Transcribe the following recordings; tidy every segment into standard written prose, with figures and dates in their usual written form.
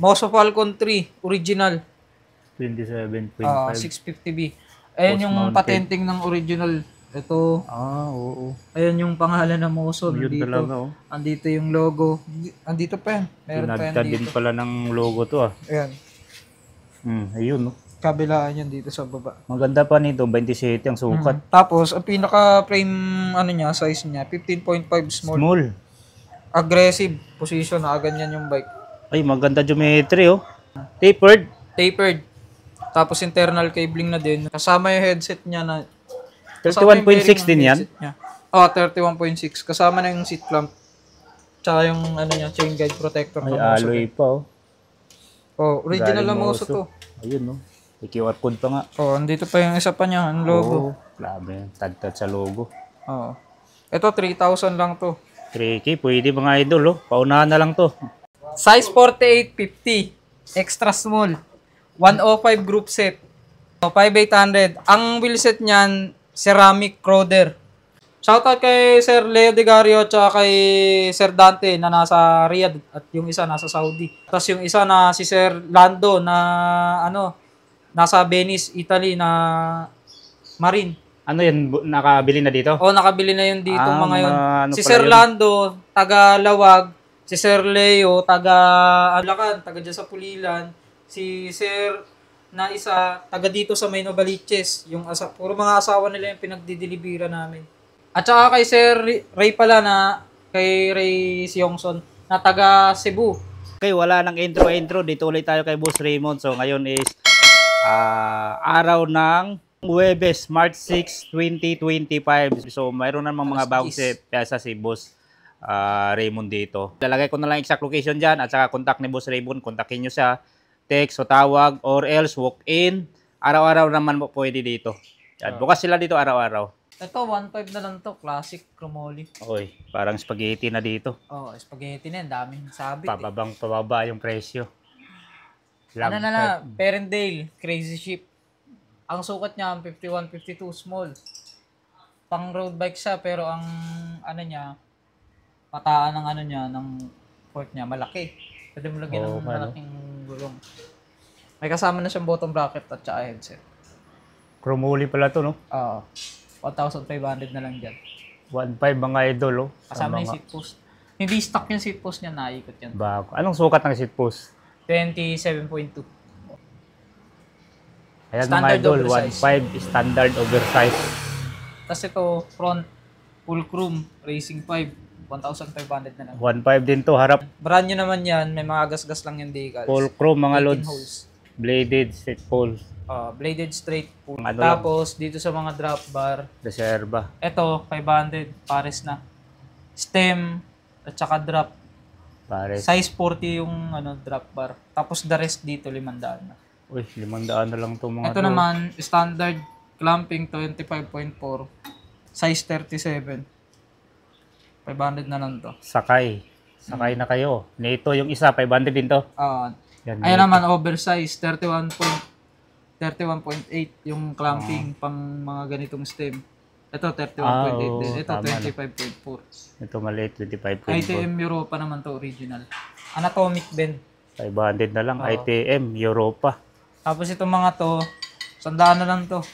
Moso Falcon 3, original. 27.5. 650B. Ayan yung Post-mounted. patenting ng original. Ito. Oo. Ayan yung pangalan ng Moso. Yun Nandito. talaga, oh. Andito yung logo. Andito pa yan. Meron pa yan Pinagka dito. din pala ng logo to, ah. Ayan. Ayun, no. Kabilaan yan dito sa baba. Maganda pa nito, 27 ang sukat. Tapos, ang pinaka-frame niya, size niya, 15.5 small. Aggressive position. Ganyan yung bike. Ay, maganda geometry, oh. Tapered. Tapos internal cabling na din. Kasama yung headset niya na 31.6 din yan? 31.6. Kasama na yung seat clamp. Tsaka yung chain guide protector. Ay, alloy pa, oh. Original Galing na Moso to. Ayun, no. May QR code pa nga. Andito pa yung isa pa niya, ang logo. Grabe, tad sa logo. Ito, 3,000 lang to. 3K, pwede mga idol, oh. Paunahan na lang to. Size 4850. Extra small. 105 group set. 5,800. Ang wheel set niyan, ceramic Croder. Shoutout kay Sir Leo Degario at kay Sir Dante na nasa Riyadh at yung isa nasa Saudi. Tapos yung isa na si Sir Lando na nasa Venice, Italy na Marine. Ano yan, nakabili na dito? Nakabili na yun dito mga yun. Si pala Sir yun? Lando, taga Lawag. Si Sir Leo, taga Alacan, taga dyan sa Pulilan. Si Sir na isa, taga dito sa May Novaliches. Puro mga asawa nila yung pinagdidilibira namin. At saka kay Sir Ray pala kay Ray Siongson na taga Cebu. Okay, wala nang intro. Dito ulit tayo kay Boss Raymond. So ngayon is araw ng Huwebes, March 6, 2025. So mayroon namang mga bagong piyesa si Boss Raymond dito. Lalagay ko na lang exact location dyan at saka contact ni Boss Raymond. Kontakin nyo siya, text o tawag or else walk-in. Araw-araw naman po pwede dito. Yan, bukas sila dito araw-araw. Ito, 1.5 na lang to. Classic chromoly. Oy, parang spaghetti na dito. Spaghetti na yan. Daming sabit. Pababa yung presyo. Perendale, Crazy Ship. Ang sukat niya, 51-52, small. Pang road bike siya, pero ang pataan ng fork niya, malaki. Pwede mo lagyan ng malaking gulong. May kasama na siyang bottom bracket at saka headset. Chromoly pala to, no? 1,500 na lang dyan. 1.5 mga idol, oh. Kasama yung seat post. Hindi stock yung seat post niya, naikot yan. Bago. Anong sukat ng seat post? 27.2. Ayan Standard mga idol, oversize. 1.5 standard oversize. Tapos ito, front full chrome, racing 5, 1,500 na lang. 1.5 din to, harap. Brand new naman yan, may mga gas-gas lang yung decals. Full chrome mga 18 loads. holes. Bladed, straight pole. Bladed straight full. Ano Tapos, dito sa mga drop bar, Reserva. ito, 500, pares na. Stem, at saka drop. Pares. Size 40 yung drop bar. Tapos the rest dito, 500 na. Uy, 500 na lang to mga Ito to. naman, standard clamping 25.4. Size 37. 500 na lang to. Sakay na kayo. Nito yung isa, 500 din to. Yan, Ayan naman, oversize, 31.8 yung clamping pang mga ganitong stem. Ito, 31.8 din. Ito, 25.4. Ito maliit, 25.4. ITM Europa naman to, original. Anatomic bend. 500 na lang, ITM, Europa. Tapos itong mga to, 100 na lang to.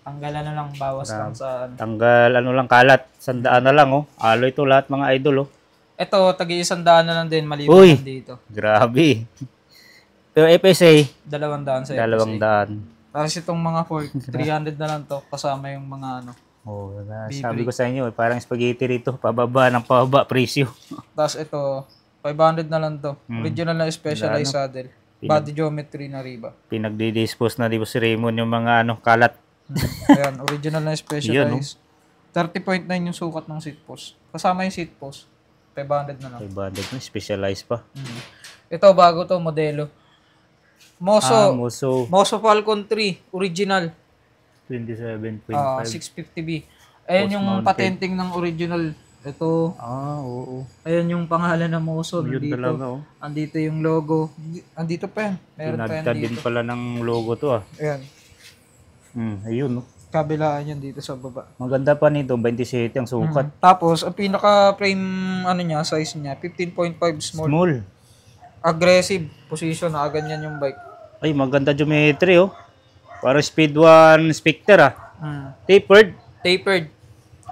Tanggalan na lang, bawas lang sa Tanggal, kalat. 100 na lang, oh. Alloy to lahat mga idol, oh. Ito, tagi-100 na lang din, maliban dito. Grabe. Pero FSA, 200 sa 200. Tapos itong mga fork, 300 na lang to, kasama yung mga Sabi ko sa inyo, parang spaghetti rito, pababa presyo. Tapos ito, 500 na lang to. Original na specialized saddle. Body geometry na riba. Pinagdi-dispose na di ba si Raymond yung mga kalat. Ayan, original na specialized. 30.9 yung sukat ng seat post. Kasama yung seat post, 500 na lang. 500 na, specialized pa. Ito, bago to, modelo. Moso Falcon 3, original. 27.5. 650B. Ayan yung patenting ng original. Ito. Oo. Ayan yung pangalan ng Moso. Yun talaga, oh. Andito yung logo. Andito pa yan. Meron pa yan dito. din pala ng logo to, ah. Ayan. Ayun, no. Kabilaan yan dito sa baba. Maganda pa nito, 27 ang sukat. Tapos, ang pinaka-frame, size niya, 15.5 small. aggressive position, nakaganyan yung bike. Ay, maganda geometry, oh. Para speed 1 Spectre, ah. Tapered. Tapered.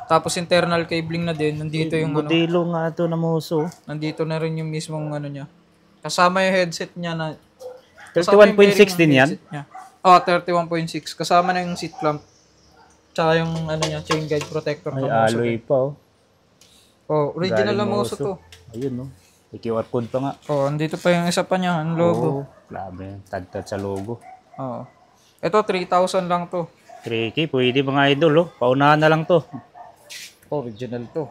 Tapos internal cabling na din. Nandito yung ano. Modelo nga ito na muso. Nandito na rin yung mismong ano niya. Kasama yung headset niya na 31.6 din yan? Oh, 31.6. Kasama na yung seat clamp. Tsaka yung ano niya, chain guide protector. Ay, alloy pa, oh. Oh, original Galing na Moso to. Ayun, no. May QR code pa nga. Oh, andito pa yung isa pa niya, ang logo. Oh, grabe. Tad-tad sa logo. Oh. Ito, 3,000 lang to. 3K, pwede mga idol, oh. Paunahan na lang to. Original to.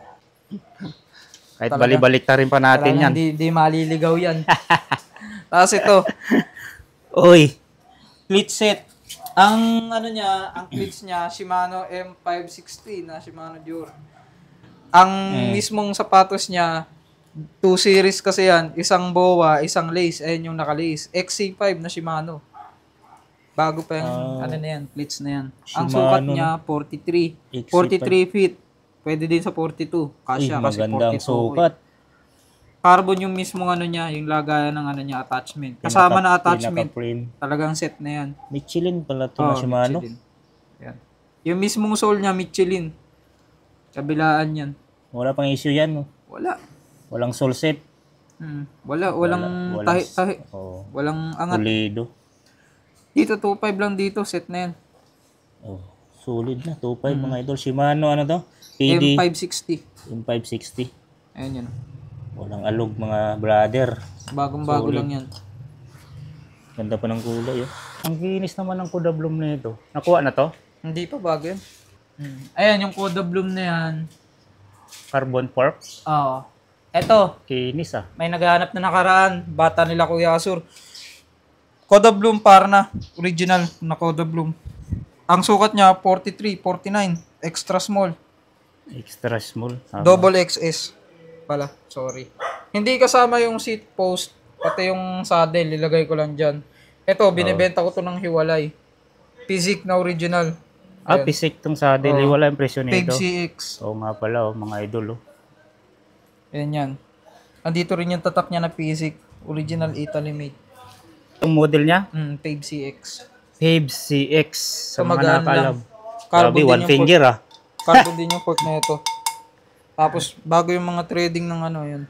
Kahit balik-balik ta rin pa natin yan. Hindi maliligaw yan. Tapos ito, Oy. cleat set. Ang ano niya, ang cleats niya, Shimano M560 na Shimano Dure. Ang mismong sapatos niya, 2 series kasi yan. Isang BOA, isang lace. Ayun yung naka-lace. XC5 na Shimano. Bago pa yung ano na yan, cleats na yan. Ang Shimano, sukat niya, 43. 43 feet. Pwede din sa 42. Kasya kasi magandang 42. sukat. Carbon yung mismong ano niya, yung lagayan ng ano niya, attachment. Kasama na attachment. Pinaka-frame. Talagang set na yan. Michelin pala ito na Shimano. Michelin. Yan. Yung mismong sole niya, Michelin. Kabilaan yan. Wala pang issue yan, no? Wala. Walang sole set. Walang tahi. Oh, Walang angat. pulido. Dito, 2.5 lang dito. Set na yan. Oh, solid na. 2.5 mga idol. Shimano, ano to? PD M560. M560. Ayan yan. Walang alog mga brother. Bagong-bago Solid. lang yan. Ganda pa ng kulay, oh. Ang kinis naman ng Kuda Bloom na ito. Nakuha na to? Hindi pa bago yan. Ayan, yung Coda Bloom na yan. Carbon fork. Oo. Eto, Kinis, ah. may naghahanap na nakaraan. Bata nila Kuya Asur. Coda Bloom Parna. Original na Coda Bloom. Ang sukat niya, 43, 49. Extra small. Extra small. Double XS pala. Sorry. Hindi kasama yung seat post. Pati yung saddle. Ilagay ko lang dyan. Ito, binibenta ko to ng hiwalay. Physic na original. Ah, pisik tong sa deli. Wala yung presyo Peg nito. CX. Oo nga pala, oh, mga idol, oh. Yan yan. Andito rin yung tatak niya na Physic. Original Italy made. Yung model niya? Peg CX. Fave CX. Sa mga Magaan nakaalam. lang. Grabe, din one yung finger, ah. Carbon din yung fork na ito. Tapos, bago yung mga trading ng ano, yun.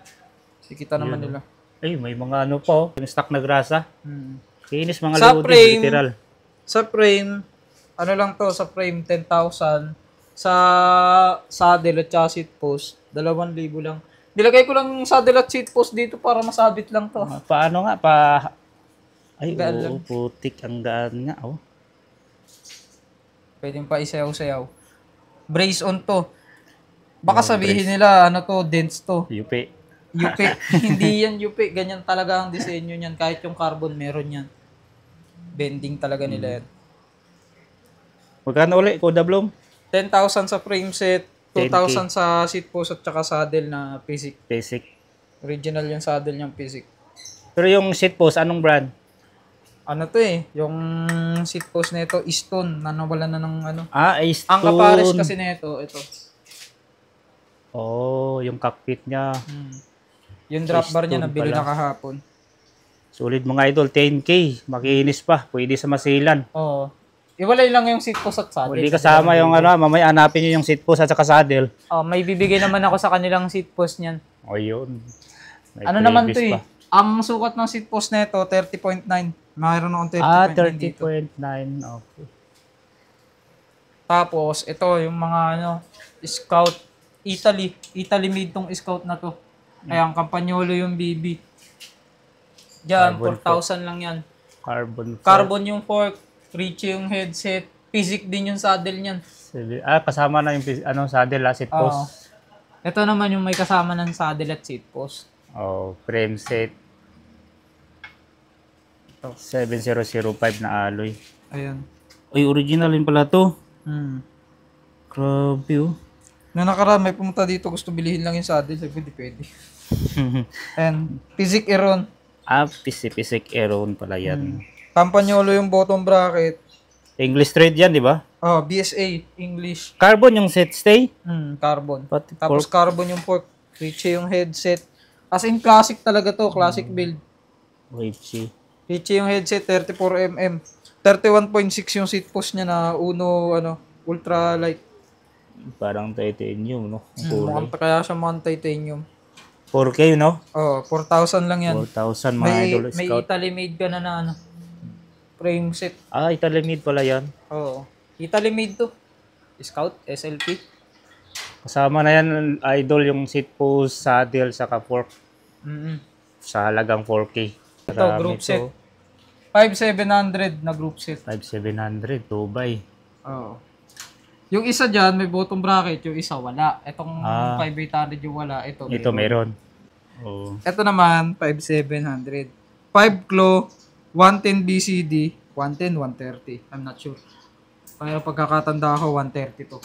Sikita naman nila. Ay, may mga ano pa, oh. Yung stock na grasa. Kinis mga Sa loaded, frame, literal. Sa frame, ano lang to, sa frame 10,000. Sa saddle at saka seat post, 2,000 lang. Nilagay ko lang yung saddle at seat post dito para masabit lang to. Paano nga, Ay, Gaan oo, lang. putik ang gaan nga, oh. Pwedeng pa isayaw-sayaw. Brace on to. Baka sabihin nila, ano to, dents to. Yupi. Yupi. Hindi yan yupi. Ganyan talaga ang disenyo niyan. Kahit yung carbon, meron yan. Bending talaga nila yan. Magkano ulit, Kuda Bloom? 10,000 sa frame set, 2,000 10K. sa seat post at saka saddle na Physic. Basic. Original yung saddle niyang Physic. Pero yung seat post, anong brand? Ano to eh, yung seat post na ito, Stone, na nawala na ng ano. Ah, Stone. Ang kapares kasi na ito. Oh, yung cockpit niya. Yung drop bar niya, Stone nabili pala. na kahapon. Solid mga idol, 10K. Makinis pa. Pwede sa masilan. Oo. Iwalay lang yung seat post at saddle. Hindi kasama yung ano, mamaya hanapin nyo yung seat post at saka saddle. May bibigay naman ako sa kanilang seat post niyan. O yun. May Ano naman to previous eh, ang sukat ng seat post na ito, 30.9. Mayroon akong 30.9 Ah, dito. 30.9. Okay. Tapos, ito yung mga ano, Scout, Italy made tong Scout na to. Kaya ang Campagnolo yung BB. Diyan, Carbon 4,000 lang yan. Carbon. Carbon yung fork, Richie yung headset, Physic din yung saddle niyan. Ah, kasama na yung ano, saddle, seat Oo. post. Ito naman yung may kasama ng saddle at seat post. Oh, frame set. 7005 na alloy. Ayan. Uy, original din pala to. Hmm. Grabe, oh. Noong nakaraan, may pumunta dito, gusto bilihin lang yung saddle. Sabi ko, di pwede. And Physic Aeron. Ah, pisik Aeron pala yan. Campagnolo yung bottom bracket. English thread yan, di ba? Oh, BSA, English. Carbon yung set stay. Carbon. Pati Tapos carbon yung fork. Richie yung headset. As in, classic talaga to. Classic build. Wavy. Richie yung headset, 34mm. 31.6 yung seat post niya na Uno, ultra light. Parang titanium, no? Ang kulay. Mukhang kaya siya mukhang titanium. 4K, no? Oh, 4,000 lang yan. 4,000 mga idol May scout. Italy made ka na frame set. Ah, Italy made pala yan. Oo. Italy made to. Scout, SLP. Kasama na yan, idol, yung seat post, saddle, saka fork. Mm-hmm. Sa halagang 4K. Ito, group set. 5,700 na group set. 5,700, Dubai. Oo. Yung isa dyan, may bottom bracket. Yung isa, wala. Itong 5,800 yung wala. Ito meron. Oh. Ito naman, 5,700. 5 claw, 110 BCD, 110, 130. I'm not sure. Kaya pagkakatanda ko, 130 to.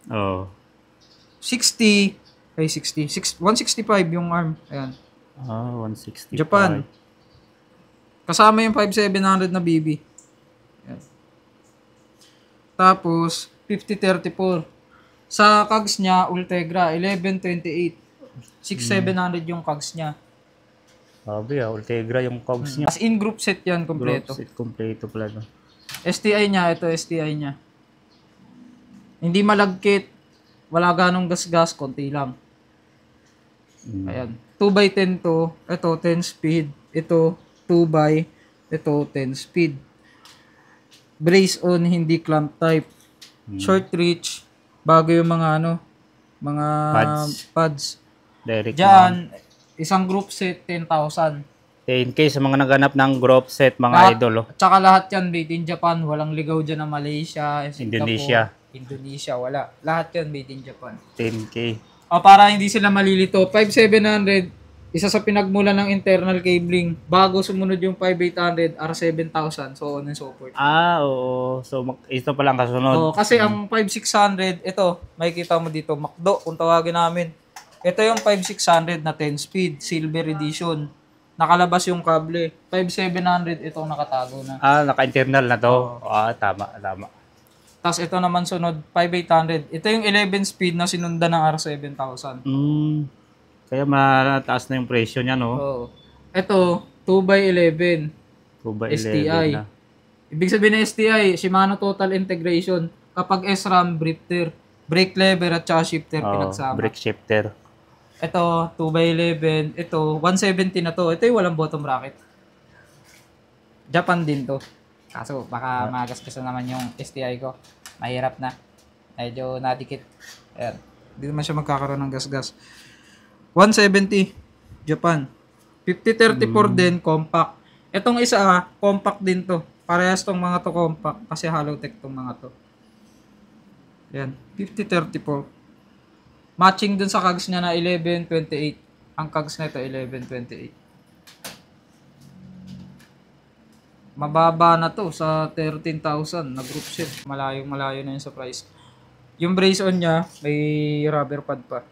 Oh. 60, 165 yung arm. Ayan. 165. Japan. Kasama yung 5,700 na BB. Ayan. Tapos, 5034. Sa cogs niya, Ultegra, 1128. 6,700 yung cogs niya. Sabi Ultegra yung cogs niya. As in group set yan, kompleto. Group set, kompleto pala. No? STI niya, ito STI niya. Hindi malagkit. Wala ganong gas-gas, konti lang. Ayan. 2x10 to. Ito, 10 speed. Ito, 2x. Ito, 10 speed. Brace on, hindi clamp type. Short reach. Bago yung mga mga pads. Direct Diyan, isang group set, 10,000. 10K sa mga naghanap ng group set, mga idol. Oh. Tsaka lahat yan, made in Japan. Walang ligaw dyan na Malaysia, Indonesia. Indonesia, wala. Lahat yan, made in Japan. 10K. O, para hindi sila malilito, 5,700, isa sa pinagmula ng internal cabling. Bago sumunod yung 5,800, R7,000. So on and so forth. Oo. So, ito pa lang kasunod. Oh, kasi ang 5,600, ito, makikita mo dito, McDo, kung tawagin namin. Ito yung 5,600 na 10 speed, silver edition. Nakalabas yung kable. 5,700, itong nakatago na. Naka-internal na to. Tama. Tapos ito naman sunod, 5,800. Ito yung 11 speed na sinundan ng R7,000. Kaya mataas na yung presyo niya, no? Oo. Ito, 2x11. 2x11 STI. na. Ibig sabihin ng STI, Shimano Total Integration. Kapag SRAM, brake lever at saka shifter pinagsama. Brake shifter. Ito, 2x11. Ito, 170 na to. Ito yung walang bottom bracket. Japan din to. Kaso, baka magasgas na naman yung STI ko. Mahirap na. Medyo nadikit. Ayan. Hindi naman siya magkakaroon ng gasgas. 170. Japan. 5034 din, compact. Itong isa, compact din to. Parehas tong mga to compact. Kasi Halotech tong mga to. Ayan. 5034. Matching dun sa cogs niya na 1128. Ang cogs na ito, 1128. Mababa na to sa 13,000 na group set. Malayo na yun sa price. Yung brace on niya, may rubber pad pa.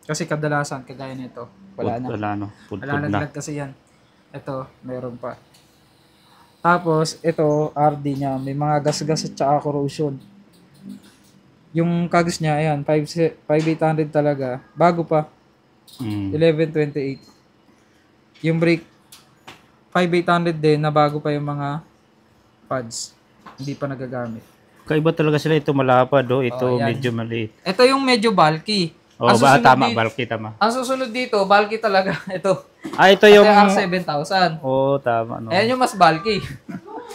Kasi kadalasan, kagaya nito, wala na. Wala na kasi yan. Ito, meron pa. Tapos, ito, RD niya, may mga gas-gas at saka corrosion. Yung cogs niya, ayan, 5,800 talaga. Bago pa. 1128. Yung brake, 5,800 din na bago pa yung mga pads. Hindi pa nagagamit. Kaiba talaga sila. Ito malapad, ito yan. medyo maliit. Ito yung medyo bulky. Tama, bulky, tama. Ang susunod dito, bulky talaga. Ito. Ito yung... R7,000. Tama, no. Ayan yung mas bulky.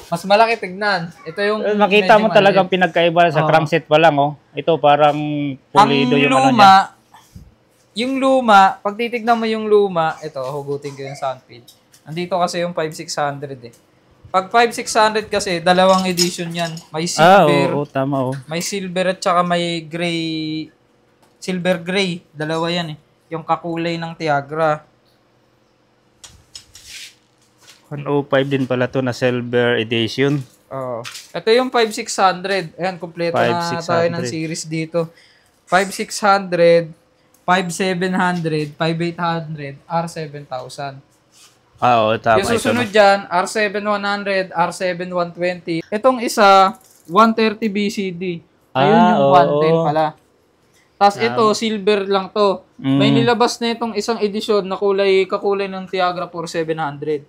Mas malaki tignan. Ito yung makita mo talagang pinagkaiba sa crankset pa lang, Ito parang pulido yung ano niya. Yung luma, pag titignan mo yung luma, ito, hugutin ko yung sound feed. Nandito kasi yung 5,600 eh. Pag 5,600 kasi, dalawang edition yan. May silver. Tama, May silver at saka may gray. Silver gray. Dalawa yan eh. Yung kakulay ng Tiagra. 105 din pala to na silver edition. Ito yung 5,600. Ayan, kompleto na tayo ng series dito. 5,600, 5,700, 5,800, R7,000. Tama. Yung susunod dyan, R7,100, R7,120. Itong isa, 130 BCD. Ayun yung 110 pala. Tapos ito, silver lang to. May nilabas na itong isang edisyon na kakulay ng Tiagra 4700.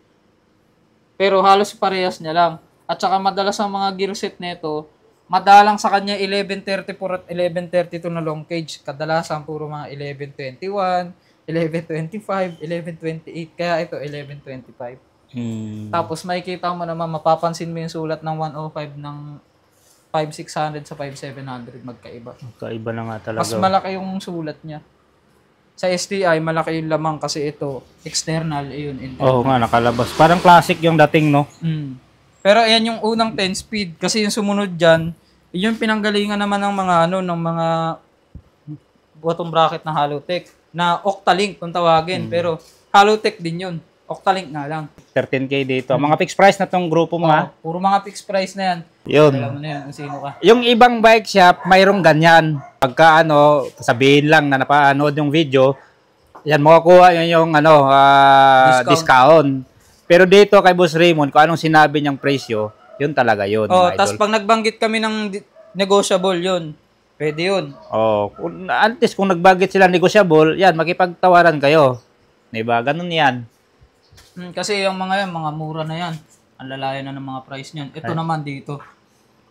Pero halos parehas niya lang. At saka madalas ang mga gear set nito, madalang sa kanya 1134 at 1132 na long cage. Kadalasan puro mga 1121, 1125, 1128. Kaya ito 1125. Tapos makikita mo naman, mapapansin mo yung sulat ng 105 ng 5600 sa 5700 magkaiba. Magkaiba na nga talaga. Mas malaki yung sulat niya. Sa STI, malaki yung lamang kasi ito, external, yun, internal. Oo nga, nakalabas. Parang classic yung dating, no? Pero ayan yung unang 10 speed kasi yung sumunod diyan, yun yung pinanggalingan naman ng mga ng mga bottom bracket na Halotech na Octalink kung tawagin, pero Halotech din yun. Octalink nga lang. 13K dito. Mga fixed price na tong grupo mo, ha? Puro mga fixed price na yan. Yun. Alam mo na yan kung sino ka. Yung ibang bike shop, mayroong ganyan. Pagka sabihin lang na napanood yung video, yan, makukuha yung discount. Pero dito kay Boss Raymond, kung anong sinabi niyang presyo, yun talaga yun. Tapos pag nagbanggit kami ng negotiable yun, pwede yun. At least kung nagbanggit sila negotiable, yan, makipagtawaran kayo. Diba? Ganun yan. Kasi yung mga yan, mga mura na yan. Ang lalayo na ng mga price niyan. Ito naman dito.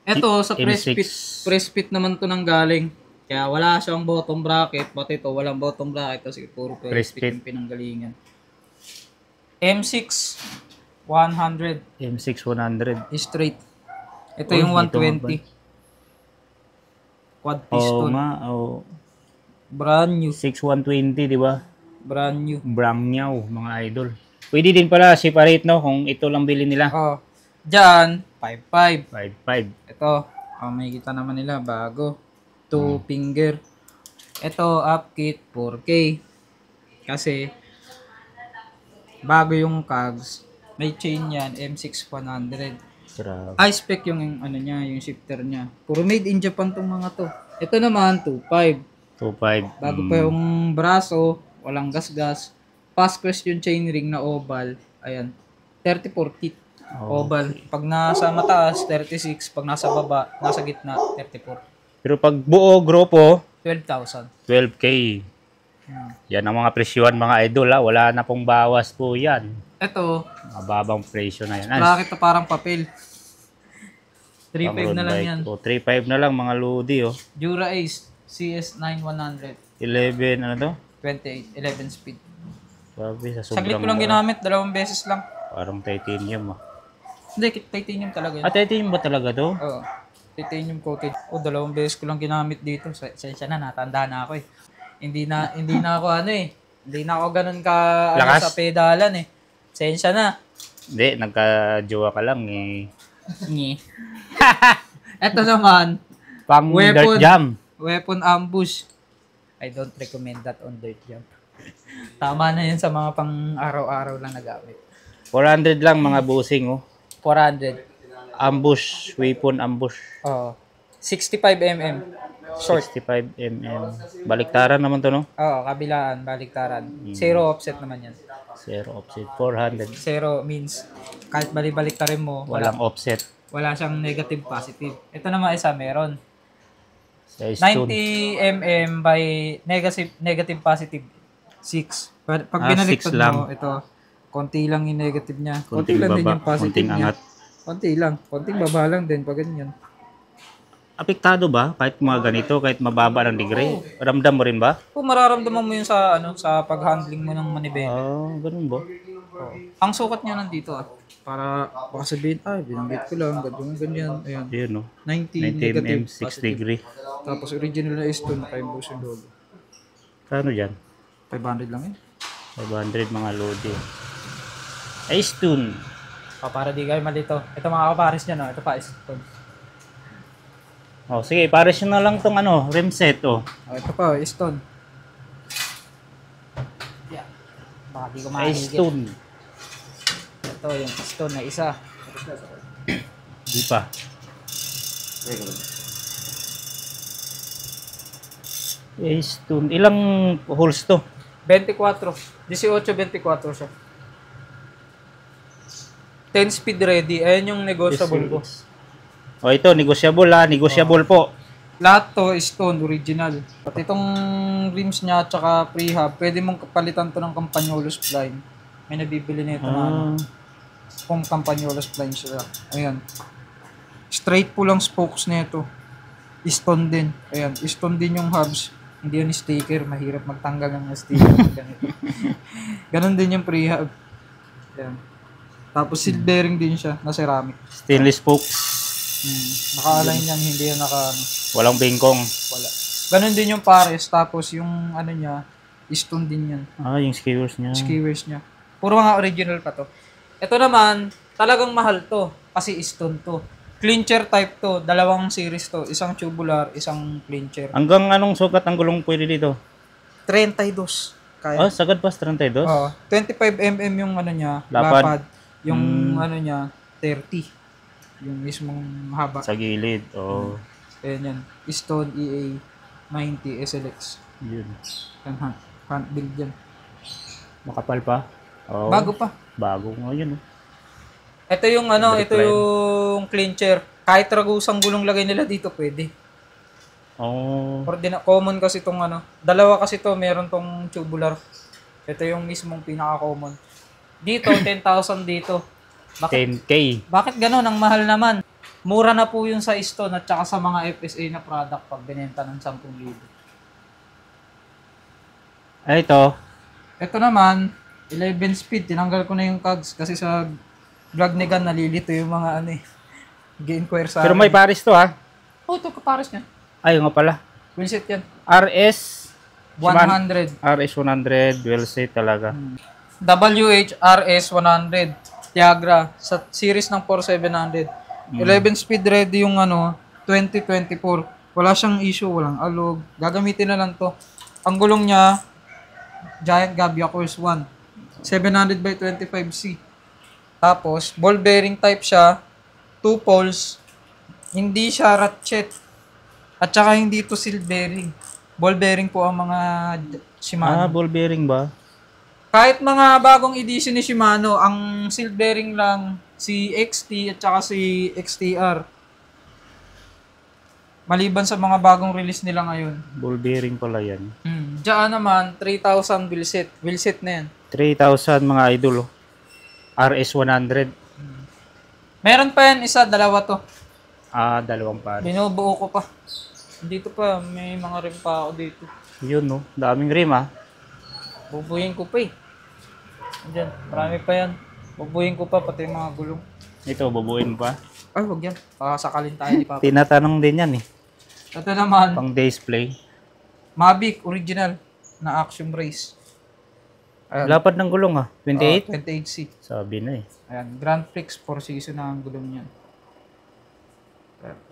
Ito, sa press fit naman to nang galing. Kaya wala siyang bottom bracket. Pati ito, walang bottom bracket kasi puro press fit yung pinanggalingan. M6 100. M6 100. Straight. Ito yung 120. Quad piston. Brand new. 6120, di ba? Brand new. Brand new, mga idol. Pwede din pala separate, no? Kung ito lang bilhin nila. Diyan, 5.5. 5.5. Ito, makikita naman nila, bago. 2 finger. Ito, upkit, 4K. Kasi, bago yung cogs. May chain yan, M6 100. I-spec yung niya, yung shifter niya. Puro made in Japan tong mga to. Ito naman, 2.5. 2.5. Bago pa yung braso, walang gas-gas. Fast press yung chainring na oval. Ayan. 34 kit. Oval. Pag nasa mataas, 36. Pag nasa baba, nasa gitna, 34. Pero pag buo grupo, 12,000. 12K. Yan ang mga presyuhan, mga idol. Wala na pong bawas po yan. Ito. Mababang presyo na yan. Bakit na parang papel? 3.5 na lang yan. 3.5 na lang, mga Lodi. Dura Ace CS9100. 11, ano to? 28. 11 speed. Sabi, sa Saglit ko lang ginamit, 2 beses lang. Parang titanium, Hindi, titanium talaga yun. Titanium ba talaga to? Oo. Titanium coated. 2 beses ko lang ginamit dito. Sensya na, natanda na ako eh. Hindi na ako Hindi na ako ganun ka sa pedalan eh. Sensya na. Hindi, nagka-jowa ka lang eh. Ito naman. Pang dirt jam. Weapon ambush. I don't recommend that on dirt jam. Tama na yun sa mga pang araw-araw lang na gamit. 400 lang mga busing 400. Ambush, weapon ambush. 65mm. Short. 65mm. Baliktaran naman to, no? Kabilaan, baliktaran. Zero offset naman yan. Zero offset. 400. Zero means kahit balik-baliktarin mo, walang offset. Wala siyang negative positive. Ito naman isa meron. 90mm by negative positive 6. Pag binaliktad mo, ito, konti lang yung negative niya. Konti lang din yung positive niya. Konti lang. Konting baba lang din pag ganyan. Apektado ba? Kahit mga ganito, kahit mababa ng degree? Ramdam mo rin ba? Mararamdaman mo yun sa pag-handling mo ng manibela. Ganun ba? Ang sukat niya nandito para baka sabihin, binanggit ko lang, ganyan. Ayan. Yun, no? 90 negative 6 degree. Tapos original na stone, naka-emboss yung logo. Kano dyan? 500 lang 500 mga Lodi. Ay, stone. Para di kayo malito. Ito mga kapares niya, no? Ito pa, stone. Sige, pares nyo na lang tong rim set, ito pa, stone. Yeah. Baka di ko Ay, stone. Ito, yung stone na isa. Di pa. Ay, stone. Ilang holes to? 24. 18-24 siya. 10 speed ready. Ayan yung negotiable ko. Ito, negotiable Negotiable po. Lahat to stone, original. Pati itong rims niya at saka prehab, pwede mong palitan to ng Campagnolos line. May nabibili nito na Kung Campagnolas blind siya. Ayan. Straight po lang spokes nito. Stone din. Ayan. Stone din yung hubs. Hindi yan sticker. Mahirap magtanggal ng sticker. Ganito. Ganon din yung pre-hub. Ayan. Tapos seat bearing din siya na ceramic. Stainless spokes. Naka-align yan. Hindi yan Walang bengkong. wala. Ganon din yung pares. Tapos yung ano niya, stone din yan. Yung skewers niya. Skewers niya. Puro mga original pa to. Ito naman, talagang mahal to. Kasi stone to. Clincher type to. Dalawang series to. Isang tubular, isang clincher. Hanggang anong sukat ang gulong pwede dito? 32. Kaya. Sagad pa 32? Oo. 25 mm yung ano niya, Lapad. lapad. Yung ano niya, 30. Yung mismong haba. Sa gilid. Ayan yan. Stone EA 90 SLX. Yun. Yan, front build yan. Makapal pa? Bago pa. Bago ngayon. Ito yung ano, Brake ito line. yung clincher. Kahit ragusang gulong lagay nila dito, pwede. Common kasi itong ano. Dalawa kasi to, meron tong tubular. Ito yung mismong pinaka-common. Dito, 10,000 dito. 10K. Bakit ganun? Ang mahal naman. Mura na po yun sa Stone at saka sa mga FSA na product pag binenta ng 10,000. Ito. Ito naman, 11 speed. Tinanggal ko na yung cogs kasi sa vlog ni Gan nalilito yung mga ano eh. Gi-inquire sa Pero may pares to ha. ito kapares niya. Ay, nga pala. Wheelset yan. RS 100. RS 100. Well set talaga. WHRS 100. Tiagra. Sa series ng 4700. 11 speed ready yung ano, 2024. Wala siyang issue, walang alog. Gagamitin na lang to. Ang gulong niya, Giant Gabia Course 1. 700 by 25C. Tapos, ball bearing type siya. 2 poles. Hindi siya ratchet. At saka hindi to seal bearing. Ball bearing po ang mga Shimano. Ball bearing ba? Kahit mga bagong edition ni Shimano, ang seal bearing lang si XT at saka si XTR. Maliban sa mga bagong release nila ngayon. Ball bearing pala yan. Diyan naman, 3,000 wheelset. Wheelset na yan. 3,000 mga idol. RS 100. Meron pa yan, isa, dalawa to. Dalawang pares. Binubuo ko pa. Dito pa, may mga rim pa ako dito. Yun no. Daming rim Bubuyin ko pa eh. Diyan, marami pa yan. Bubuyin ko pa, pati yung mga gulong. Ito, bubuin pa. Ay, wag yan. Sakalin tayo ni Papa. Tinatanong din yan eh. Ito naman, Pang display. Mavic original na Action Race. Ayan. Lapad ng gulong 28? 28C. Sabi na eh. Ayan, Grand Prix 4 season na ang gulong niyan.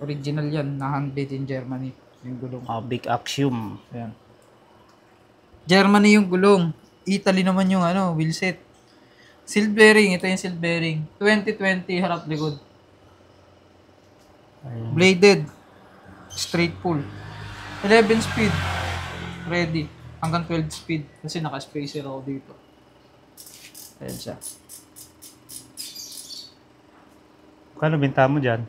Original yan, na handmade in Germany. Yung gulong. Big Axiom. Ayan. Germany yung gulong. Italy naman yung wheelset. Seal bearing, ito yung seal bearing. 2020 harap likod. Ayun. Bladed. Straight pull. 11 speed. Ready. Hanggang 12 speed. Kasi naka-spacer ako dito. Ayan siya. Kano binta mo dyan?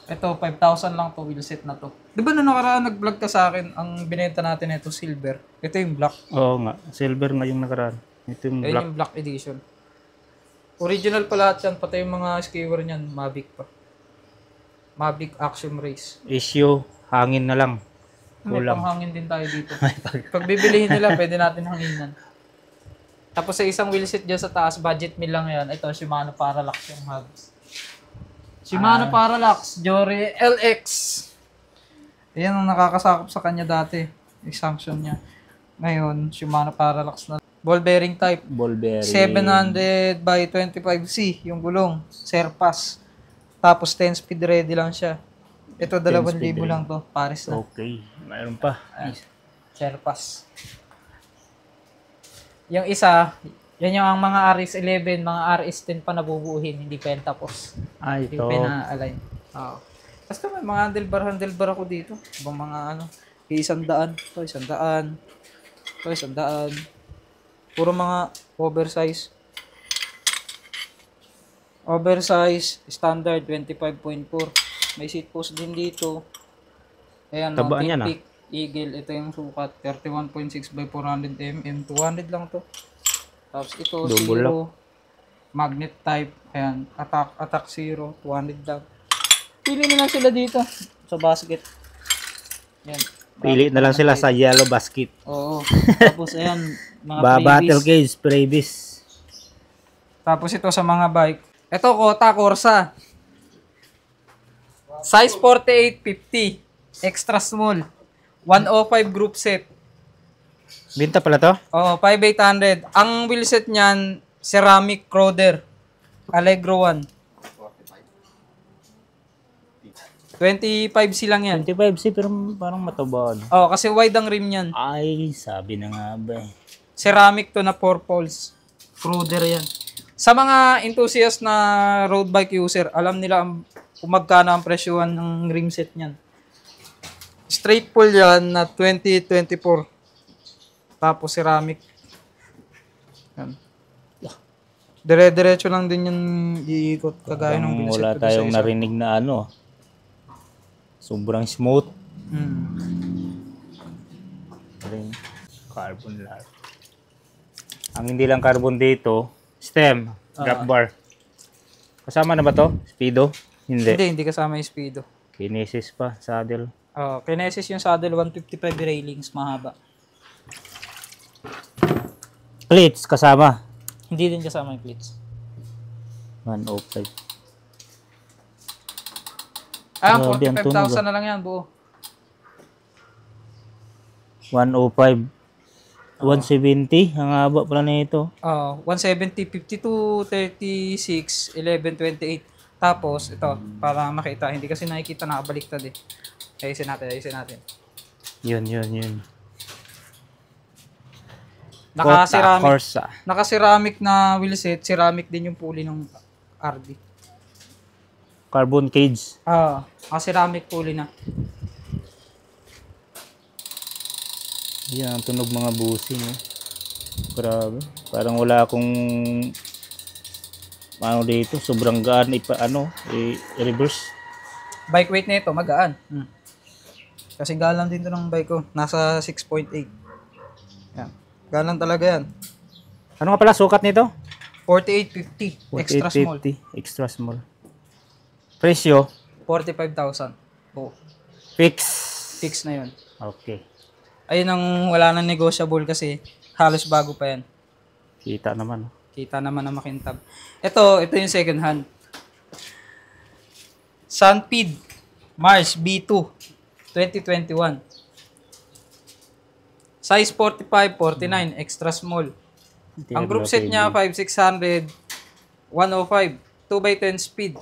Ito, 5,000 lang to, wheelset na to. Di ba nung nakaraan nag-vlog ka sa akin, ang binenta natin ito silver. Ito yung black. Oo nga. Silver nga yung nakaraan. Ito yung Ayun black. yung black edition. Original pa lahat yan, pati yung mga skewer niyan, Mavic pa. Mavic Action Race. Issue, hangin na lang. May Kulang. panghangin din tayo dito. Pag bibilihin nila, pwede natin hanginan. Tapos sa isang wheelset dyan sa taas, budget meal lang yan. Ito, Shimano Parallax yung hubs. Shimano Parallax, Jory LX. Ayan ang nakakasakop sa kanya dati. Yung sanction niya. Ngayon, Shimano Parallax na. Ball bearing type. Ball bearing. 700 by 25C yung gulong. Serpas. Tapos 10 speed ready lang siya. Ito 2,000 speed lang to. Paris na. Okay. Mayroon pa. Serpas. Yung isa, yan yung ang mga RS11, mga RS10 pa nabubuuhin. Hindi pa yan tapos. Hindi Ito. pa na-align. Oo. Basta may mga handlebar ako dito. Ibang mga $100. Ito, $100. Ito, $100. Puro mga oversize. Oversize, standard, 25.4. May seat post din dito. Ayan, Tabaan mountain yan, peak, Eagle. Ito yung sukat, 31.6 by 400 mm. 200 lang to. Tapos ito, Double zero. magnet type. Ayan, attack 0, 200 lang. Pili na lang sila dito sa basket. Ayan. Pili na lang sila sa yellow basket. Oo. Tapos ayan, mga Battle freebies. cage, freebies. Tapos ito sa mga bike. Ito, Kota Corsa. Size 48-50. Extra small. 105 group set. Binta pala to? Oo, 5,800. Ang wheelset niyan, ceramic Croder. Allegro 1. 25C lang yan. 25C pero parang mataba. Oo, kasi wide ang rim niyan. Ay, sabi na nga ba eh. Ceramic to na 4 poles. Croder yan. Sa mga enthusiast na road bike user, alam nila kung magkano ang presyuhan ng rim set niyan. Straight pull yan na 2024. Tapos ceramic. Yan. Dire-diretso lang din yung iikot kagaya ng wheelset. Wala ko tayong sa isa. narinig na ano. Sobrang smooth. Carbon lahat. Ang hindi lang carbon dito, stem, drop bar. Kasama na ba to? Speedo? Hindi kasama yung speedo. Kinesis pa, saddle. Kinesis yung saddle 155 railings, mahaba. Plates kasama. Hindi din kasama yung plates. 105. Ang Grabe, ang tunog, 45,000 na lang yan, buo. 105. 170. Ang haba pala na ito. 170, 52, 36, 11, 28. Tapos, ito, para makita. Hindi kasi nakikita, nakabaliktad eh. Ayusin natin. Yun. Naka-ceramic. Corsa. Naka-ceramic na wheelset. Ceramic din yung pulley ng RD. Carbon cage. Naka-ceramic pulley na. Yan ang tunog mga busing. Eh. Grabe. Parang wala akong ano dito. Sobrang gaan i-reverse. Bike weight na ito, magaan. Kasi gaan lang din ito ng bike ko. Nasa 6.8. Yan. Gaan lang talaga yan. Ano nga pala sukat nito? 4850. Extra small. 4850. Extra small. Presyo? 45,000. Oh. Fix. Fix na yun. Okay. Ayun ang wala nang negotiable kasi halos bago pa yan. Kita naman. Kita naman na makintab. Ito yung second hand. Sunpeed Mars B2 2021. Size 45, 49, extra small. Ang group set niya 5600, 105, 2x10 speed.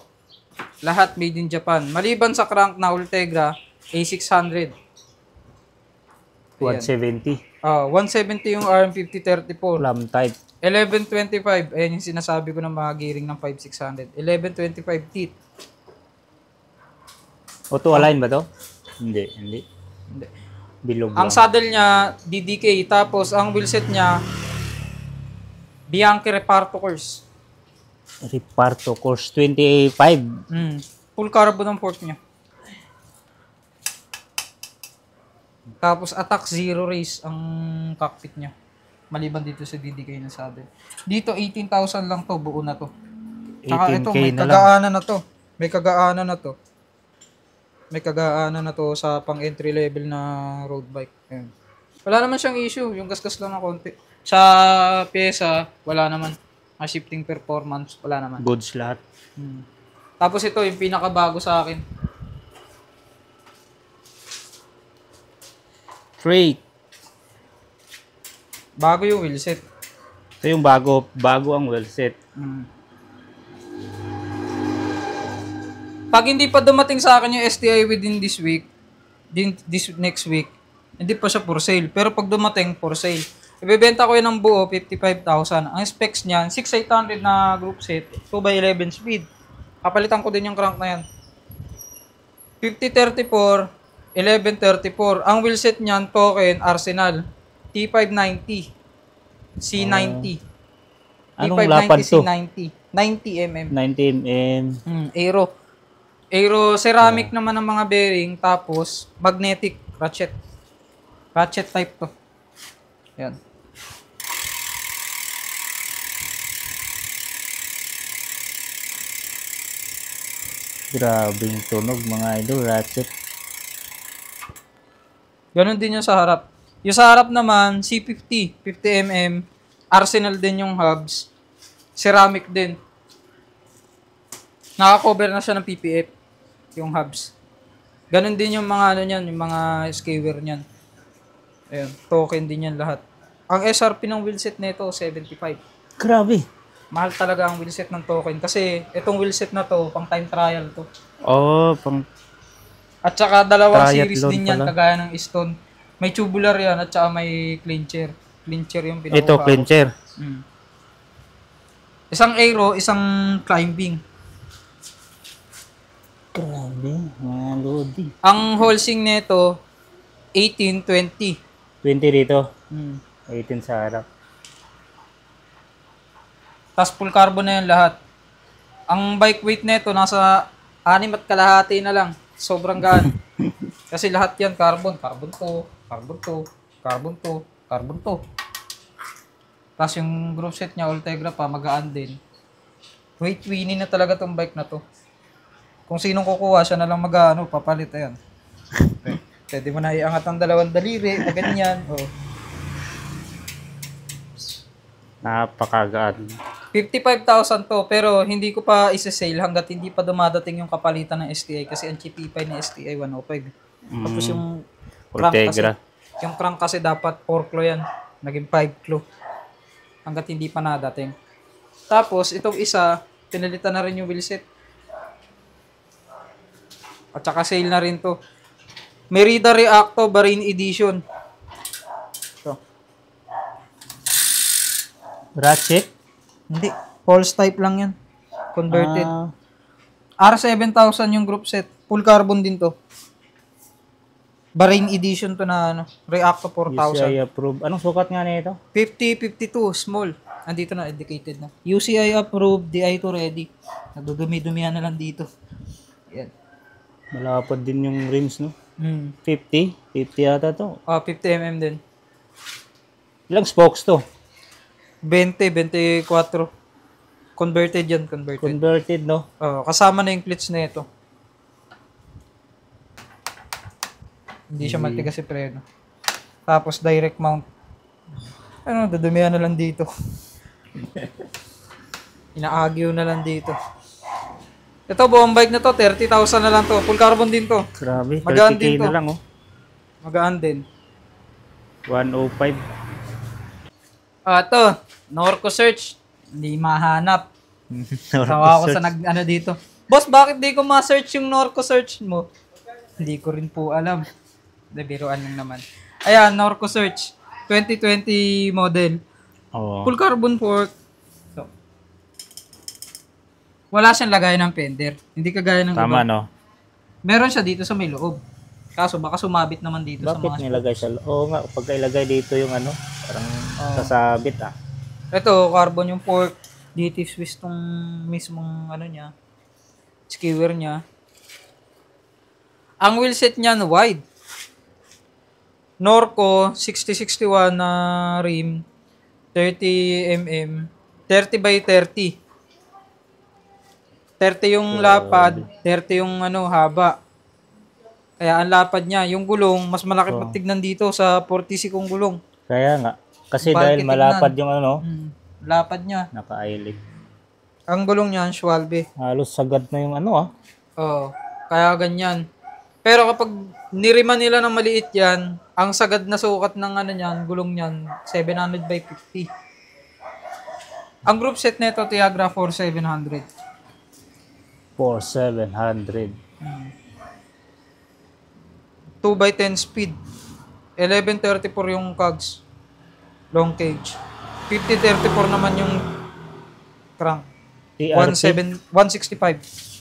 Lahat made in Japan. Maliban sa crank na Ultegra A600. 170. 170 yung RM5034. Plum type. 1125. Ayan yung sinasabi ko ng mga gearing ng 5600. 1125 teeth. Auto align ba to? Hindi. Bilog Ang lang. saddle niya DDK. Tapos ang wheelset niya Bianchi Reparto Course. Reparto course 25. Full carbon ang fork niya. Tapos attack 0 race ang cockpit niya. Maliban dito sa DDK na saddle. Dito 18,000 lang to, buo na to. Tsaka ito, 18K may na lang. kagaanan na to. May kagaanan na to sa pang entry level na road bike. Ayan. Wala naman siyang issue, yung gasgas lang na konti. Sa pyesa, wala naman. Shifting performance, wala naman. Goods lahat. Tapos ito, yung pinakabago sa akin. Freight. Bago yung wheelset. Ito yung bago ang wheelset. Pag hindi pa dumating sa akin yung STI within this week, this next week, hindi pa siya for sale. Pero pag dumating, for sale. Ibebenta ko yun ng buo, 55,000. Ang specs niyan, 6800 na group set, 2x11 speed. Kapalitan ko din yung crank na yan. 5034, 1134. Ang wheelset niyan, token, Arsenal. T590. C90. Anong lapan to? C90. 90mm. 90mm. Aero. Aero ceramic naman ang mga bearing. Tapos, magnetic ratchet. Ratchet type to. Yan. Grabing tunog mga idol, ratchet. Ganon din yung sa harap. Yung sa harap naman, C50, 50mm. Arsenal din yung hubs. Ceramic din. Naka-cover na siya ng PPF, yung hubs. Ganon din yung mga ano niyan, yung mga skewer niyan. Ayun, token din yan lahat. Ang SRP ng wheelset nito, 75. Grabe. Mahal talaga ang wheelset ng token kasi itong wheelset na to, pang time trial to. Oh, pang At saka dalawang Triathlon series din yan, pala. kagaya ng Stone. May tubular yan at saka may clincher. Clincher yung pinakuha ito, ko. clincher. Isang aero, isang climbing. Grabe, mga lodi. Ang holsing nito, 18, 20. 20 dito, Mm. 18 sa harap. Tapos full carbon na yan lahat. Ang bike weight nito nasa 6.5 na lang. Sobrang gaan. Kasi lahat yan carbon. Carbon to, carbon to, carbon to, carbon to. Tapos yung group set niya, Ultegra pa, magaan din. Weight winning na talaga tong bike na to. Kung sinong kukuha, siya na lang papalit. Ayan. Pwede mo na iangat ang dalawang daliri, ganyan. Oh. Napakagaan. 55,000 to, pero hindi ko pa isa-sale hanggat hindi pa dumadating yung kapalitan ng STI kasi ang chipipay ng STI 105. Tapos yung crank kasi, Ultegra. yung crank kasi dapat 4 claw yan. Naging 5 claw. Hanggat hindi pa nadating. Tapos, itong isa, pinalitan na rin yung wheelset. At saka sale na rin to. Merida Reacto Bahrain Edition. Ito. Ratchet? Hindi. Pulse type lang yan. Converted. R7000 yung group set. Full carbon din to. Bahrain Edition to na Reacto 4000. UCI approved. Anong sukat nga nito? 50, 52, small. Andito na, indicated na. UCI approved, DI2 ready. Nagdudumi-dumihan na lang dito. Yan. Malapad din yung rims, no? 50 50 yata to. 50mm din. Ilang spokes to? 20, 24. Converted yan, converted. Converted, no? Kasama na yung clutch na ito. Hindi siya matigas si preno. Tapos direct mount. Dudumihan na lang dito. Inaagyo na lang dito. Ito, buong bike na to, 30,000 na lang to. Full carbon din to. Grabe, Magaan 30k din to. na lang, oh. Magaan din. 105. Ito, Norco search. Hindi mahanap. Tawa ako sa dito. Boss, bakit di ko ma-search yung Norco search mo? Hindi ko rin po alam. Biruan lang naman. Ayan, Norco search. 2020 model. Oh. Full carbon fork. So, wala siyang lagay ng fender. Hindi kagaya ng Tama, iba. no? Meron siya dito sa may loob. Kaso baka sumabit naman dito sa Bakit mga nilagay sa Oo nga, pagka ilagay dito yung parang sasabit, Ito, carbon yung fork. DT Swiss tong mismong niya. Skewer niya. Ang wheelset niyan wide. Norco 6061 na rim, 30mm, 30 by 30. 30 yung lapad, 30 yung haba. Kaya ang lapad niya, yung gulong, mas malaki tignan dito sa 40 kong gulong. Kaya nga. Kasi Balke dahil malapad yung lapad niya. naka-eyelid. Ang gulong niya, Schwalbe. Halos sagad na yung Oo, kaya ganyan. Pero kapag niriman nila ng maliit yan, ang sagad na sukat ng niyan, gulong niyan, 700 by 50. Ang group set nito, Tiagra 4700. 4700. 2 by 10 speed. 1134 yung cogs. Long cage. 5034 naman yung crank. TRP? 165.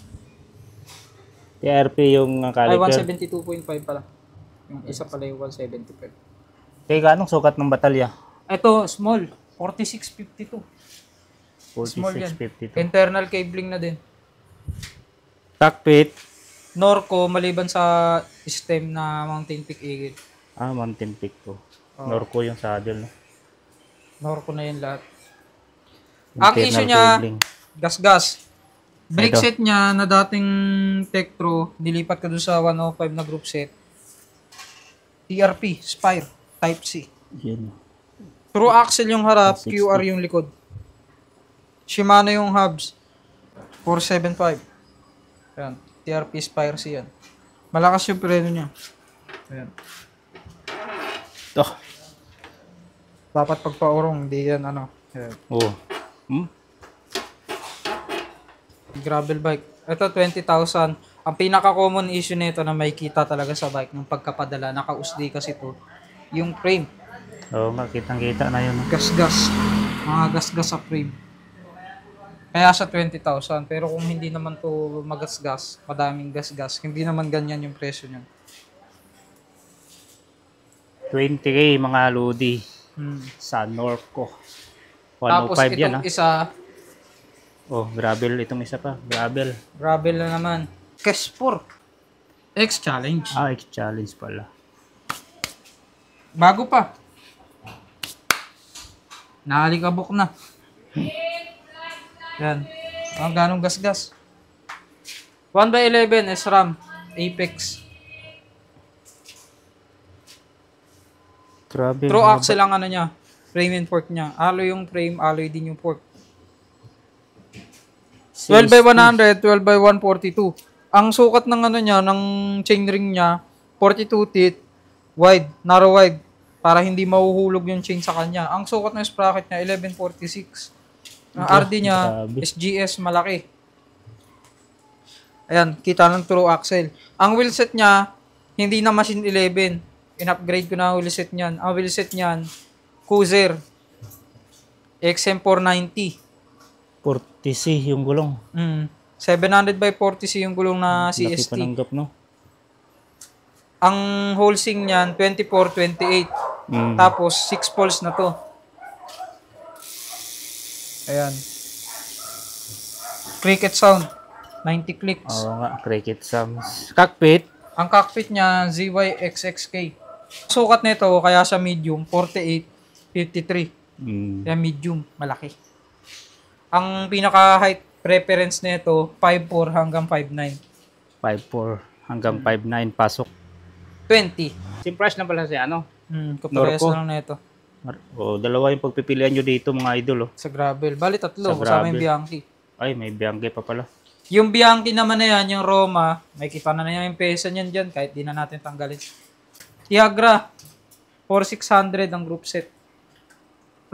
TRP yung Ay, caliper. 172.5 pala. Yung isa pala yung 175. Teka, anong sukat ng batalya? Ito, small. 4652. Small yan. 4652. Internal cabling na din. Cockpit. Norco, maliban sa stem na Mountain Peak Eagle. Mountain Peak to. Norco yung saddle, no? Norco na yun lahat. Ang Internal issue niya, cabling. gas-gas. Brake Ito. set niya na dating Tektro, dilipat ka doon sa 105 na group set. TRP, Spire, Type C. Yun. True axle yung harap, 60. QR yung likod. Shimano yung hubs. 475. Ayan. TRP Spire C yan. Malakas yung preno niya. Ayan. Ito. Dapat pagpaurong, hindi yan ano. Ayan. Oh. Gravel bike. Ito 20,000. Ang pinaka-common issue nito na may kita talaga sa bike ng pagkapadala, naka-usdi kasi to, yung frame. Oo nga, kitang-kita na yun. Gas-gas. Mga gas-gas sa frame. Kaya sa 20,000. Pero kung hindi naman to magasgas, madaming gas-gas, hindi naman ganyan yung presyo niya. 20K mga lodi sa Norco. 105 Tapos yan itong isa, Oh, gravel itong isa pa. Gravel. gravel na naman. Kespor. X-Challenge. X-Challenge pala. Bago pa. Nakalikabok na. Yan. Ang ganong gas-gas. 1x11 SRAM. Apex. Grabe. True axle ang ano niya. Frame and fork niya. Alloy yung frame, alloy din yung fork. 12x100, 12x142. Ang sukat ng ano niya, ng chainring niya, 42 teeth, wide, narrow wide, para hindi mahuhulog yung chain sa kanya. Ang sukat ng sprocket niya, 1146. Ang RD niya, grabe. SGS, malaki. Ayan, kita ng true axle. Ang wheelset niya, hindi na machine 11. In-upgrade ko na ang wheelset niyan. Ang wheelset niyan, Cruiser, XM490. 40C yung gulong. 700 by 40C yung gulong na Laki CST. pananggap, no? Ang holsing niyan, 24-28. Tapos, 6 poles na to. Ayan. Cricket sound. 90 clicks. Oo nga, cricket sounds. Cockpit. Ang cockpit niya, ZYXXK. Sukat nito, kaya sa medium, 48-53. Kaya medium, malaki. Ang pinaka-height preference nito, 5'4 hanggang 5'9. 5'4 hanggang 5'9 pasok. 20. Same price na pala si ano? Kaparehas Norco. na lang nito. Dalawa yung pagpipilian nyo dito mga idol. Sa gravel. Bali, tatlo. Sa Kasama yung gravel. Bianchi. Ay, may Bianchi pa pala. Yung Bianchi naman na yan, yung Roma, may kita na yan yung pesa niyan dyan, kahit di na natin tanggalin. Tiagra, 4600 ang group set.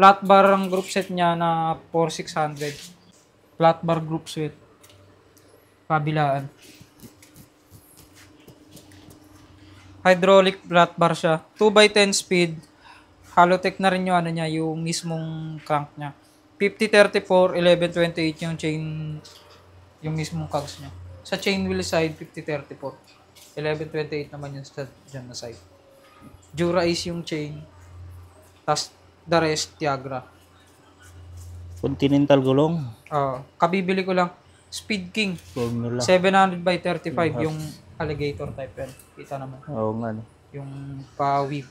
Flat bar ang group set niya na 4600. Flat bar group set. Kabilaan. Hydraulic flat bar siya. 2x10 speed. Halotech na rin yung ano niya, yung mismong crank niya. 5034, 1128 yung chain, yung mismong cogs niya. Sa chain wheel side, 5034. 1128 naman yung stud dyan na side. Dura is yung chain. Tas the rest, Tiagra. Continental gulong. Kabibili ko lang. Speed King. Formula. 700 by 35 yung alligator type yan. Kita naman. Oo nga. No. Yung pa-weave.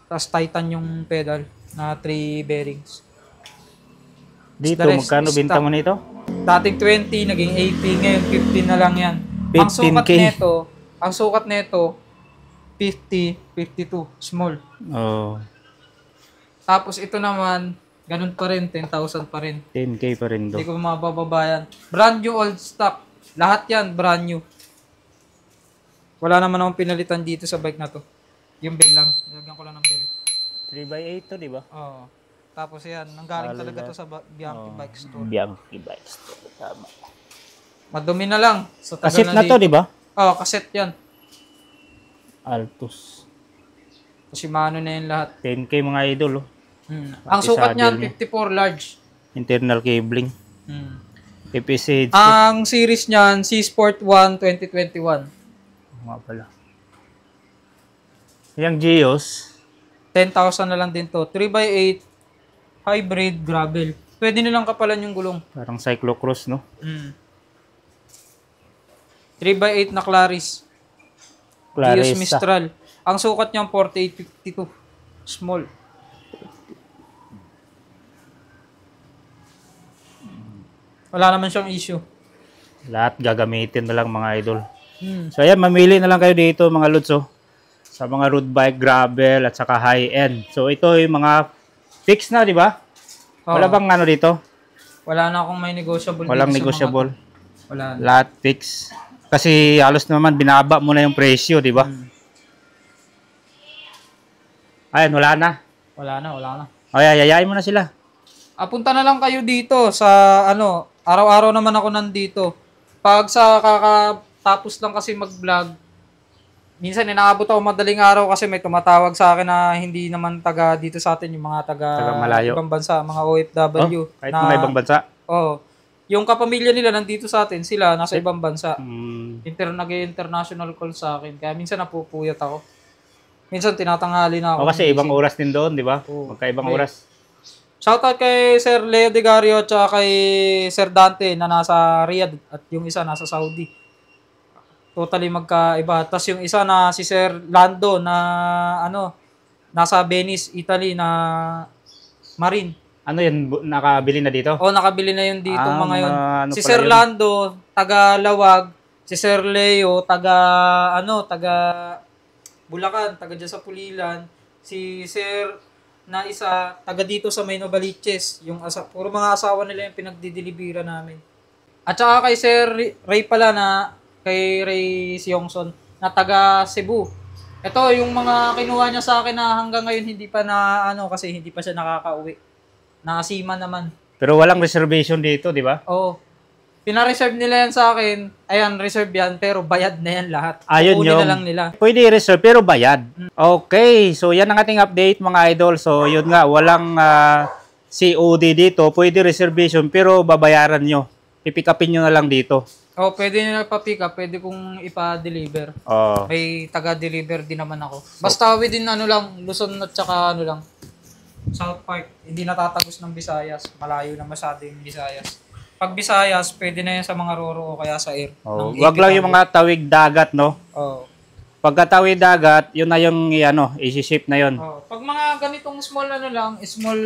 Tapos Titan yung pedal na 3 bearings. Dito, The rest magkano is binta stock. mo nito? Dating 20, naging 80, ngayon 15 na lang yan. 15K. Ang sukat nito, 50, 52, small. Oo. Tapos ito naman, ganun pa rin, 10,000 pa rin. 10K pa rin do. Hindi ko mabababayan. Brand new old stock. Lahat yan, brand new. Wala naman akong pinalitan dito sa bike na to. Yung bell lang. Nilagyan ko lang ng bell. 3x8 to, di ba? Oo. Tapos yan, nanggaling talaga to sa Bianchi Bike Store. Bianchi Bike Store. Tama. Madumi na lang. Sa tagal Kasit na to, di ba? Oo, cassette yan. Altus. Shimano na yan lahat. 10K mga idol. Oh. Ang sukat niyan, 54 large. Internal cabling. FSH. Ang series niyan, C-Sport 1 2021. Nga pala. Yung Geos. 10,000 na lang din to. 3x8, hybrid, gravel. Pwede nilang kapalan yung gulong. Parang cyclocross, no? 3x8 na Claris. Geos Clarissa. Mistral. Ang sukat niyan, 4852. Small. Wala naman siyang issue. Lahat gagamitin na lang mga idol. Hmm. So ayan, mamili na lang kayo dito mga lods, oh. Sa mga road bike, gravel, at saka high-end. So ito yung mga fix na, di ba? Wala Oo. bang ano dito? Wala na akong may negotiable. Walang dito sa negotiable. mga- Wala na. Lahat fix. Kasi halos naman binaba mo na yung presyo, di ba? Hmm. Ayan, wala na. Wala na. O, yayayain mo na sila. Punta na lang kayo dito sa ano, araw-araw naman ako nandito. Pag sa kakatapos lang kasi mag-vlog, minsan inaabot ako madaling araw kasi may tumatawag sa akin na hindi naman taga dito sa atin, yung mga taga Taga malayo. ibang bansa, mga OFW. Oh, kahit mga ibang bansa. Oo. Yung kapamilya nila nandito sa atin, sila nasa ibang bansa. Hmm. Nag-international call sa akin. Kaya minsan napupuyat ako. Minsan tinatanghali na ako. O, kasi ibang oras din doon, di ba? Oo. Magkaibang Okay. oras. Shoutout kay Sir Leo De Gario at saka kay Sir Dante na nasa Riyadh at yung isa nasa Saudi. Totally magkaiba. Tapos yung isa na si Sir Lando na ano, nasa Venice, Italy na Marine. Ano yun? Nakabili na dito? O nakabili na yun dito Ah, mga yun. mga ano Si pala Sir yun? Lando, taga Lawag. Si Sir Leo, taga Bulacan, taga dyan sa Pulilan. Si Sir na isa, taga dito sa May Novaliches. Puro mga asawa nila yung pinagdidilibira namin. At saka kay Sir Ray pala kay Ray Siongson, na taga Cebu. Ito, yung mga kinuha niya sa akin na hanggang ngayon hindi pa kasi hindi pa siya nakakauwi. Nakasima naman. Pero walang reservation dito, di ba? Oo. Pina-reserve nila yan sa akin. Ayan, reserve yan, pero bayad na yan lahat. Ayun Kukunin yung na lang nila. pwede i-reserve pero bayad. Okay, so yan ang ating update mga idol. So yun nga, walang COD dito. Pwede reservation pero babayaran nyo. Pipick upin nyo na lang dito. Oh, pwede nila pa-pick up, pwede kong ipa-deliver. Oh. May taga-deliver din naman ako. Basta within Luzon at saka South Park. Hindi natatagos ng Visayas. Malayo na masyado yung Visayas. Pag Visayas, pwede na yan sa mga Roro o kaya sa air. Oh. Ng Wag lang yung 80,000. mga tawid dagat, no? Oo. Pagka tawid dagat, yun na yung isi-ship na yun. Oh, pag mga ganitong small small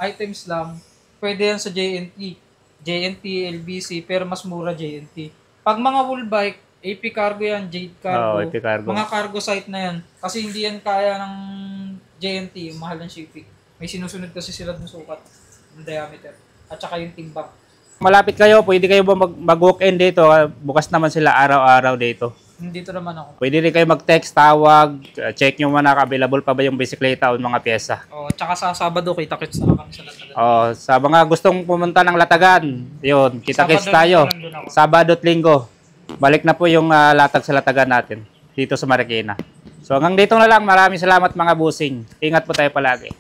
items lang, pwede yan sa JNT, LBC, pero mas mura JNT. Pag mga full bike, AP Cargo yan, Jade Cargo. Oo, AP Cargo. Mga cargo site na yan. Kasi hindi yan kaya ng JNT, yung mahal ng shipping. May sinusunod kasi sila ng sukat, ng diameter. At saka yung timbang. Malapit kayo, pwede kayo ba mag-walk-in dito? Bukas naman sila araw-araw dito. Dito naman ako. Pwede rin kayo mag-text, tawag, check nyo muna available pa ba yung bisikleta o mga pyesa. Oh, tsaka sa Sabado, kita-kits na kami sa Latagan. Oh, sa mga gustong pumunta ng Latagan, yun, kita-kits Sabado, tayo. Linggo lang doon ako. Sabado at Linggo. Balik na po yung latag sa Latagan natin dito sa Marikina. So hanggang dito na lang. Maraming salamat mga busing. Ingat po tayo palagi.